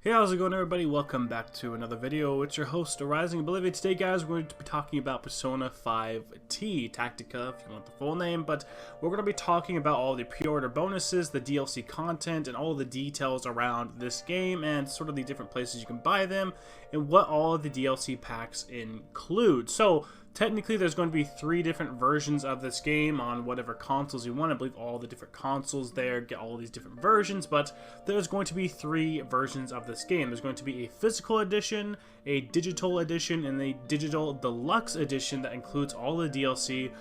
Hey, how's it going, everybody? Welcome back to another video. It's your host, Rising Oblivion. Today, guys, we're going to be talking about Persona 5T, Tactica, if you want the full name, but we're going to be talking about all the pre-order bonuses, the DLC content, and all the details around this game, and sort of the different places you can buy them, and what all of the DLC packs include. So, technically, there's going to be 3 different versions of this game on whatever consoles you want. I believe all the different consoles there get all these different versions, but there's going to be 3 versions of this game. There's going to be a physical edition, a digital edition, and a digital deluxe edition that includes all the DLC.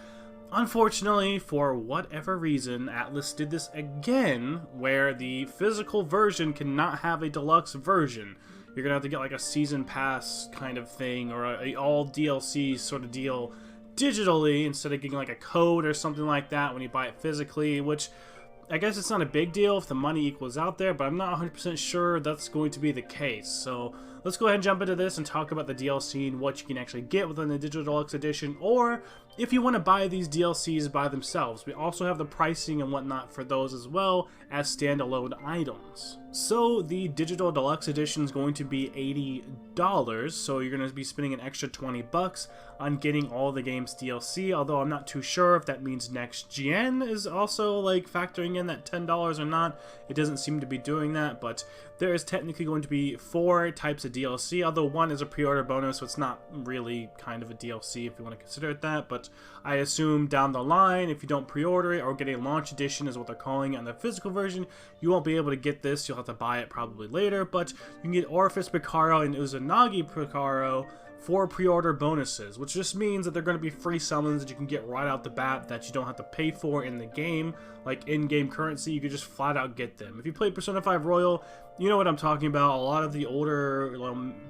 Unfortunately, for whatever reason, Atlas did this again, where the physical version cannot have a deluxe version. You're gonna have to get like a season pass kind of thing, or a all DLC sort of deal digitally instead of getting like a code or something like that when you buy it physically, which I guess it's not a big deal if the money equals out there, but I'm not 100% sure that's going to be the case. So let's go ahead and jump into this and talk about the DLC and what you can actually get within the Digital Deluxe Edition, or if you want to buy these DLCs by themselves. We also have the pricing and whatnot for those as well as standalone items. So the Digital Deluxe Edition is going to be $80, so you're going to be spending an extra 20 bucks on getting all the game's DLC, although I'm not too sure if that means next gen is also like factoring in that $10 or not. It doesn't seem to be doing that, but there is technically going to be 4 types of DLC, although one is a pre-order bonus, so it's not really kind of a DLC if you want to consider it that, but I assume down the line, if you don't pre-order it or get a launch edition is what they're calling it on the physical version, you won't be able to get this. You'll have to buy it probably later, but you can get Orifice Picaro and Uzanagi Picaro for pre-order bonuses, which just means that they're going to be free summons that you can get right out the bat that you don't have to pay for in the game, like in-game currency. You can just flat out get them. If you play Persona 5 Royal, you know what I'm talking about. A lot of the older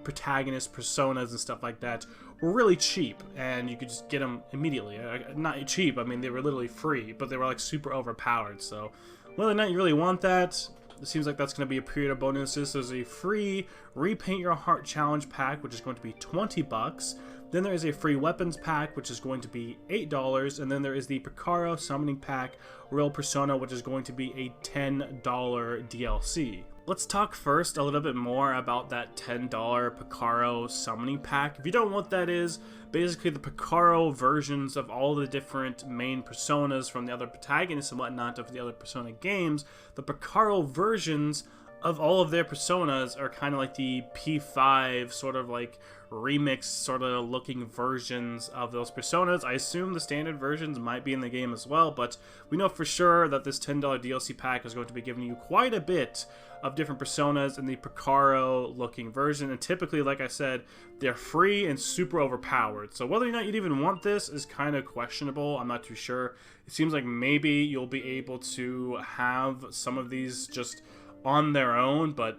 protagonist personas and stuff like that were really cheap, and you could just get them immediately. Not cheap, I mean they were literally free, but they were like super overpowered. So whether or not you really want that, it seems like that's going to be a period of bonuses. There's a free Repaint Your Heart Challenge pack, which is going to be 20 bucks. Then there is a free weapons pack, which is going to be $8. And then there is the Picaro Summoning Pack Royal Persona, which is going to be a $10 DLC. Let's talk first a little bit more about that $10 Picaro Summoning Pack. If you don't know what that is, basically the Picaro versions of all the different main personas from the other protagonists and whatnot of the other Persona games, the Picaro versions of all of their personas are kind of like the P5 sort of like remix sort of looking versions of those personas. I assume the standard versions might be in the game as well, but we know for sure that this $10 DLC pack is going to be giving you quite a bit of different personas in the Picaro looking version, and typically, like I said, they're free and super overpowered. So whether or not you'd even want this is kind of questionable. I'm not too sure. It seems like maybe you'll be able to have some of these just on their own, but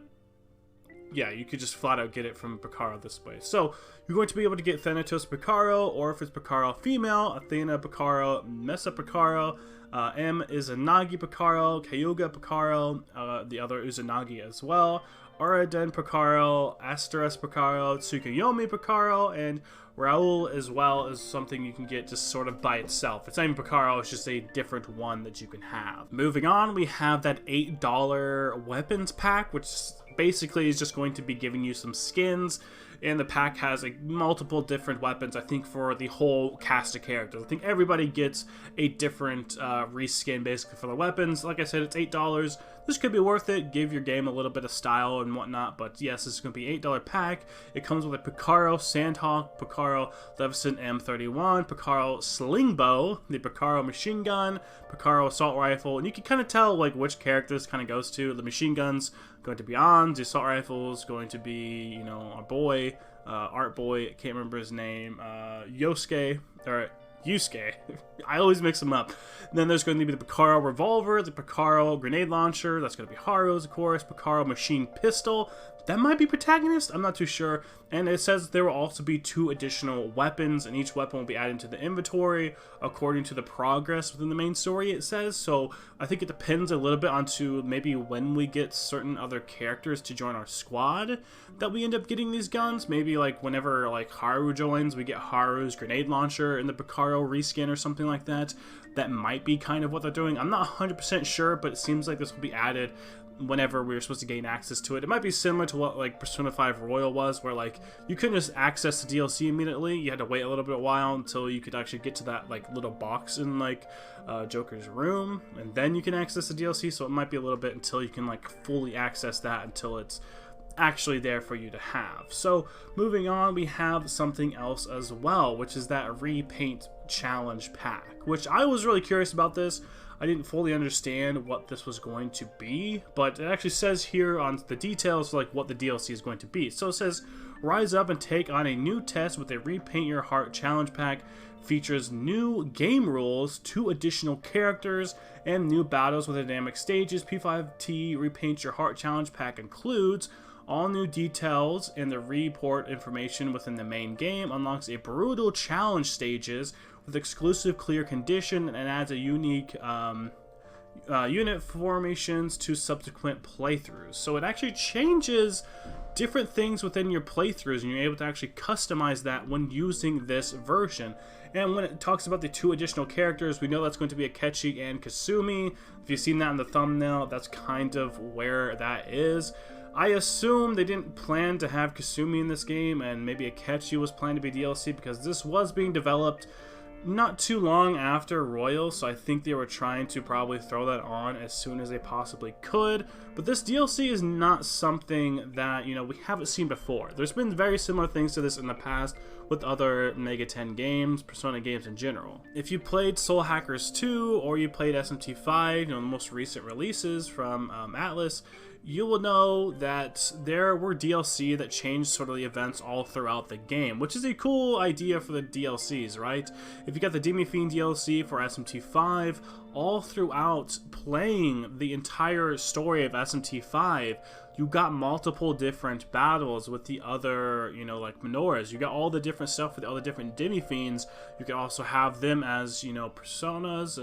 yeah, you could just flat out get it from Picaro this way. So you're going to be able to get Thanatos Picaro, Orifice Picaro Female, Athena Picaro, Mesa Picaro, M Uzanagi Picaro, Kyuga Picaro, the other Uzanagi as well, Araden Picaro, Asteras Picaro, Tsukuyomi Picaro, and Raoul as well is something you can get just sort of by itself. It's not even Picaro, it's just a different one that you can have. Moving on, we have that $8 weapons pack, which basically is just going to be giving you some skins, and the pack has like multiple different weapons, I think, for the whole cast of characters. I think everybody gets a different reskin basically for the weapons. Like I said, it's $8. This could be worth it, give your game a little bit of style and whatnot, but yes, this is going to be an $8 pack. It comes with a Picaro Sandhawk, Picaro Leveson M31, Picaro Slingbow, the Picaro Machine Gun, Picaro Assault Rifle, and you can kind of tell like which character this kind of goes to. The machine gun's going to be on, the assault rifle's going to be, you know, our boy, Art Boy, I can't remember his name, Yusuke. I always mix them up. And then there's going to be the Picaro Revolver, the Picaro Grenade Launcher, that's going to be Haru's, of course, Picaro Machine Pistol, that might be protagonist, I'm not too sure. And it says there will also be 2 additional weapons, and each weapon will be added to the inventory according to the progress within the main story, it says. So I think it depends a little bit onto maybe when we get certain other characters to join our squad that we end up getting these guns. Maybe like whenever like Haru joins, we get Haru's grenade launcher in the Picaro reskin or something like that. That might be kind of what they're doing. I'm not 100% sure, but it seems like this will be added whenever we were supposed to gain access to it. It might be similar to what like Persona 5 Royal was, where like you couldn't just access the DLC immediately. You had to wait a little bit while until you could actually get to that like little box in like Joker's room, and then you can access the DLC. So it might be a little bit until you can like fully access that, until it's actually there for you to have. So moving on, we have something else as well, which is that repaint challenge pack, which I was really curious about this. I didn't fully understand what this was going to be, but it actually says here on the details like what the DLC is going to be. So it says, rise up and take on a new test with a Repaint Your Heart challenge pack. Features new game rules, 2 additional characters, and new battles with dynamic stages. P5T Repaint Your Heart challenge pack includes all new details and the report information within the main game, unlocks a brutal challenge stages with exclusive clear condition, and adds a unique unit formations to subsequent playthroughs. So it actually changes different things within your playthroughs, and you're able to actually customize that when using this version. And when it talks about the 2 additional characters, we know that's going to be Akechi and Kasumi. If you've seen that in the thumbnail, that's kind of where that is. I assume they didn't plan to have Kasumi in this game, and maybe Akechi was planned to be DLC, because this was being developed not too long after Royal, so I think they were trying to probably throw that on as soon as they possibly could. But this DLC is not something that, you know, we haven't seen before. There's been very similar things to this in the past with other Mega 10 games, Persona games in general. If you played Soul Hackers 2 or you played SMT5, you know, the most recent releases from Atlas, you will know that there were DLC that changed sort of the events all throughout the game, which is a cool idea for the DLCs, right? If you got the Demi Fiend DLC for SMT5, all throughout playing the entire story of SMT5, you got multiple different battles with the other, you know, like Minoras. You got all the different stuff with all the different Demi Fiends. You could also have them as, you know, personas.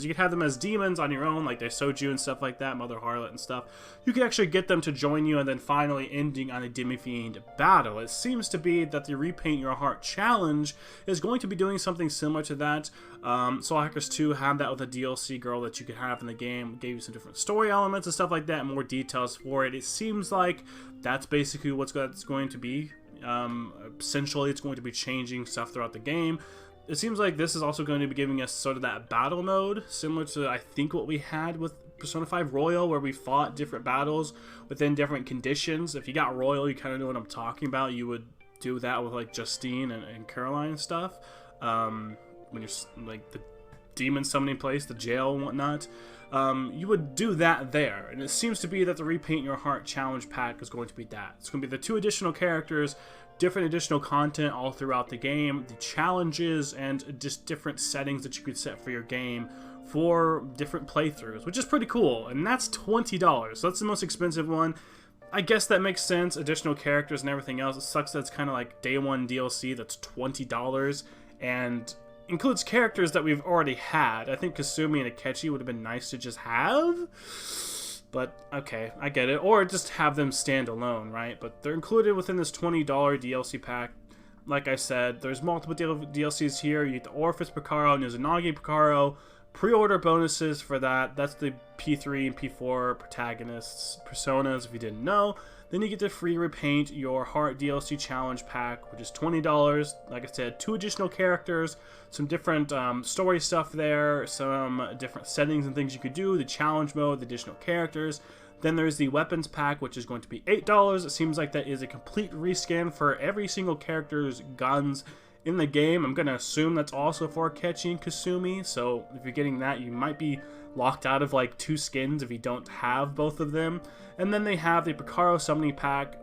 You could have them as demons on your own, like their Soju and stuff like that, Mother Harlot and stuff. You could actually get them to join you, and then finally ending on a Demi Fiend battle. It seems to be that the Repaint Your Heart challenge is going to be doing something similar to that. Soul Hackers 2 had that with a DLC girl that you could have in the game, gave you some different story elements and stuff like that, more details for it. It seems like that's basically what's going to be. Essentially, it's going to be changing stuff throughout the game. It seems like this is also going to be giving us sort of that battle mode, similar to, I think, what we had with Persona 5 Royal, where we fought different battles within different conditions. If you got Royal, you kind of know what I'm talking about. You would do that with, like, Justine and Caroline and stuff. When you're, like, the demon summoning place, the jail and whatnot. You would do that there, and it seems to be that the Repaint Your Heart challenge pack is going to be that. It's going to be the 2 additional characters, different additional content all throughout the game, the challenges, and just different settings that you could set for your game for different playthroughs, which is pretty cool. And that's $20, so that's the most expensive one. I guess that makes sense, additional characters and everything else. It sucks that it's kind of like day 1 DLC that's $20, and includes characters that we've already had. I think Kasumi and Akechi would have been nice to just have, but okay, I get it. Or just have them stand alone, right? But they're included within this $20 DLC pack. Like I said, there's multiple DLCs here. You get the Orphis Picaro and Izanagi Picaro. Pre-order bonuses for that. That's the P3 and P4 protagonists, personas, if you didn't know. Then you get the free Repaint Your Heart DLC challenge pack, which is $20. Like I said, 2 additional characters, some different story stuff there, some different settings and things you could do, the challenge mode, the additional characters. Then there's the weapons pack, which is going to be $8. It seems like that is a complete reskin for every single character's guns in the game. I'm going to assume that's also for Akechi and Kasumi, so if you're getting that, you might be locked out of like 2 skins if you don't have both of them. And then they have the Picaro Summoning Pack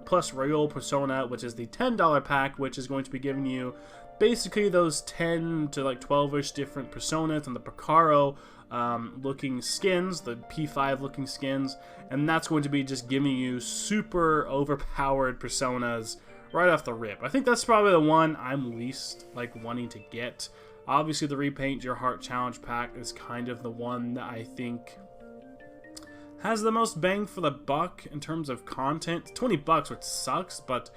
plus Royal Persona, which is the $10 pack, which is going to be giving you basically those 10 to like 12-ish different personas and the Picaro looking skins, the P5 looking skins, and that's going to be just giving you super overpowered personas right off the rip. I think that's probably the one I'm least like wanting to get. Obviously, the Repaint Your Heart challenge pack is kind of the one that I think has the most bang for the buck in terms of content. $20, which sucks, but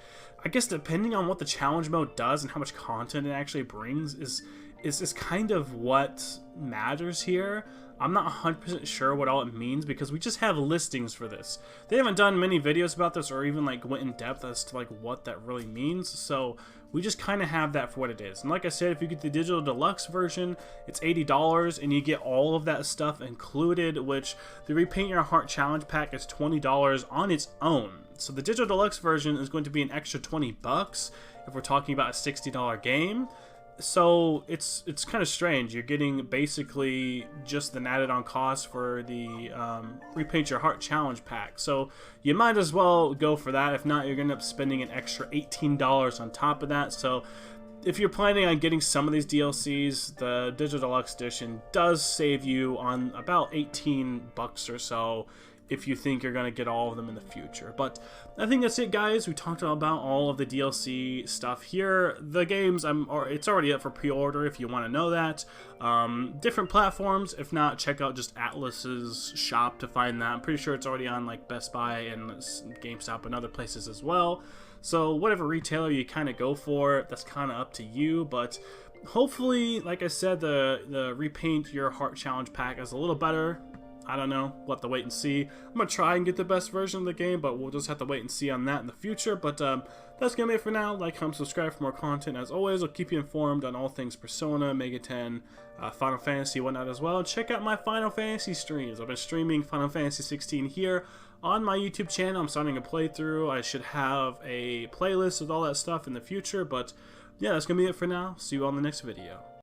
I guess depending on what the challenge mode does and how much content it actually brings is is kind of what matters here. I'm not 100% sure what all it means because we just have listings for this. They haven't done many videos about this or even like went in depth as to like what that really means. So we just kind of have that for what it is. And like I said, if you get the digital deluxe version, it's $80 and you get all of that stuff included, which the Repaint Your Heart challenge pack is $20 on its own. So the digital deluxe version is going to be an extra 20 bucks if we're talking about a $60 game. So it's kind of strange. You're getting basically just an added on cost for the Repaint Your Heart challenge pack. So you might as well go for that. If not, you're going to end up spending an extra $18 on top of that. So if you're planning on getting some of these DLCs, the Digital Deluxe Edition does save you on about 18 bucks or so if you think you're going to get all of them in the future. But I think that's it, guys. We talked about all of the DLC stuff here. The games, it's already up for pre-order if you want to know that. Different platforms. If not, check out just Atlas's shop to find that. I'm pretty sure it's already on like Best Buy and GameStop and other places as well. So whatever retailer you kind of go for, that's kind of up to you. But hopefully, like I said, the Repaint Your Heart challenge pack is a little better. I don't know. We'll have to wait and see. I'm going to try and get the best version of the game, but we'll just have to wait and see on that in the future. But that's going to be it for now. Like, comment, subscribe for more content. As always, I'll keep you informed on all things Persona, Mega 10, Final Fantasy, whatnot as well. Check out my Final Fantasy streams. I've been streaming Final Fantasy 16 here on my YouTube channel. I'm starting a playthrough. I should have a playlist with all that stuff in the future. But yeah, that's going to be it for now. See you on the next video.